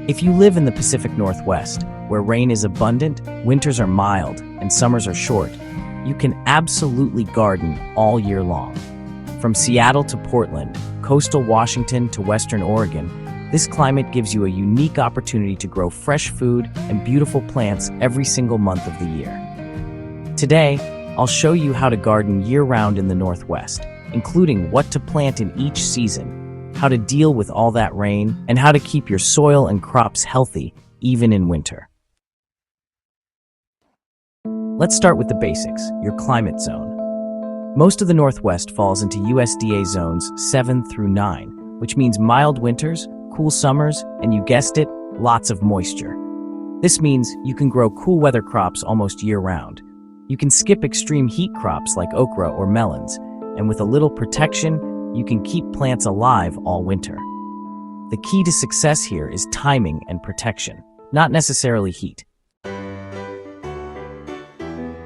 If you live in the Pacific Northwest, where rain is abundant, winters are mild, and summers are short, you can absolutely garden all year long. From Seattle to Portland, coastal Washington to Western Oregon, this climate gives you a unique opportunity to grow fresh food and beautiful plants every single month of the year. Today, I'll show you how to garden year-round in the Northwest, including what to plant in each season, how to deal with all that rain, and how to keep your soil and crops healthy even in winter. Let's start with the basics, your climate zone. Most of the Northwest falls into USDA zones 7 through 9, which means mild winters, cool summers, and you guessed it, lots of moisture. This means you can grow cool weather crops almost year-round. You can skip extreme heat crops like okra or melons, and with a little protection, you can keep plants alive all winter. The key to success here is timing and protection, not necessarily heat.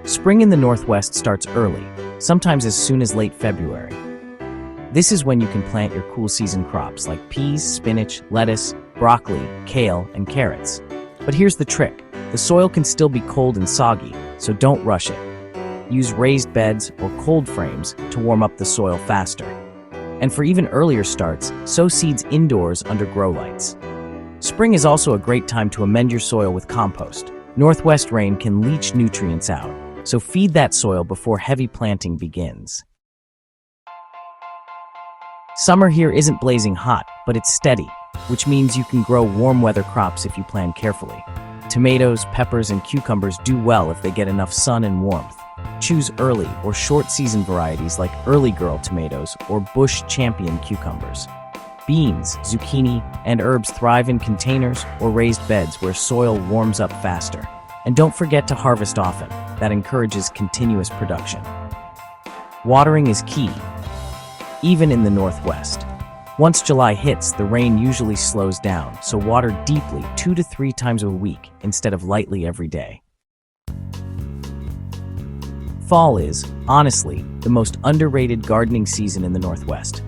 Spring in the Northwest starts early, sometimes as soon as late February. This is when you can plant your cool season crops like peas, spinach, lettuce, broccoli, kale, and carrots. But here's the trick. The soil can still be cold and soggy, so don't rush it. Use raised beds or cold frames to warm up the soil faster. And for even earlier starts, sow seeds indoors under grow lights. Spring is also a great time to amend your soil with compost. Northwest rain can leach nutrients out, so feed that soil before heavy planting begins. Summer here isn't blazing hot, but it's steady, which means you can grow warm weather crops if you plan carefully. Tomatoes, peppers, and cucumbers do well if they get enough sun and warmth. Choose early or short season varieties like early girl tomatoes or bush champion cucumbers. Beans, zucchini, and herbs thrive in containers or raised beds where soil warms up faster. And don't forget to harvest often. That encourages continuous production. Watering is key, even in the Northwest. Once July hits, the rain usually slows down, so water deeply 2 to 3 times a week instead of lightly every day. Fall is, honestly, the most underrated gardening season in the Northwest.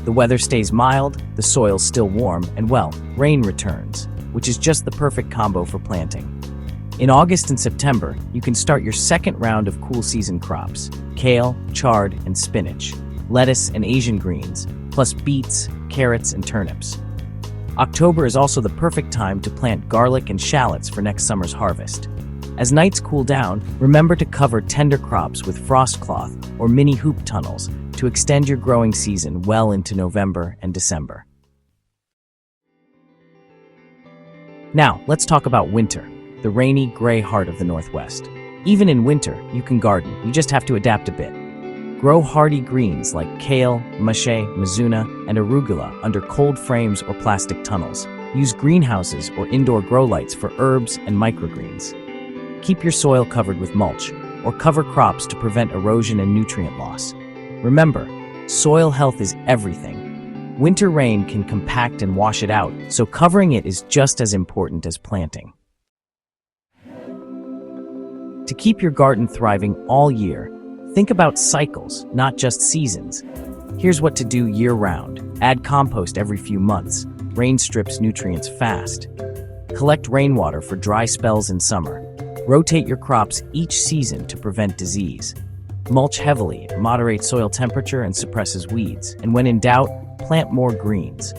The weather stays mild, the soil's still warm, and well, rain returns, which is just the perfect combo for planting. In August and September, you can start your second round of cool season crops: kale, chard, and spinach, lettuce and Asian greens, plus beets, carrots, and turnips. October is also the perfect time to plant garlic and shallots for next summer's harvest. As nights cool down, remember to cover tender crops with frost cloth or mini hoop tunnels to extend your growing season well into November and December. Now, let's talk about winter, the rainy, gray heart of the Northwest. Even in winter, you can garden, you just have to adapt a bit. Grow hardy greens like kale, mache, mizuna, and arugula under cold frames or plastic tunnels. Use greenhouses or indoor grow lights for herbs and microgreens. Keep your soil covered with mulch, or cover crops to prevent erosion and nutrient loss. Remember, soil health is everything. Winter rain can compact and wash it out, so covering it is just as important as planting. To keep your garden thriving all year, think about cycles, not just seasons. Here's what to do year-round. Add compost every few months. Rain strips nutrients fast. Collect rainwater for dry spells in summer. Rotate your crops each season to prevent disease. Mulch heavily, moderate soil temperature, and suppresses weeds. And when in doubt, plant more greens.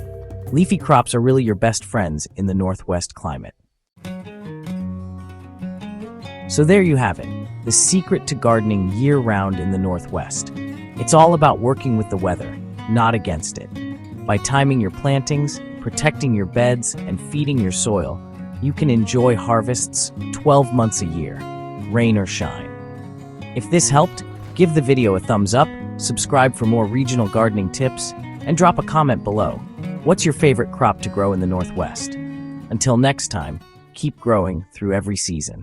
Leafy crops are really your best friends in the Northwest climate. So there you have it, the secret to gardening year-round in the Northwest. It's all about working with the weather, not against it. By timing your plantings, protecting your beds, and feeding your soil, you can enjoy harvests 12 months a year, rain or shine. If this helped, give the video a thumbs up, subscribe for more regional gardening tips, and drop a comment below. What's your favorite crop to grow in the Northwest? Until next time, keep growing through every season.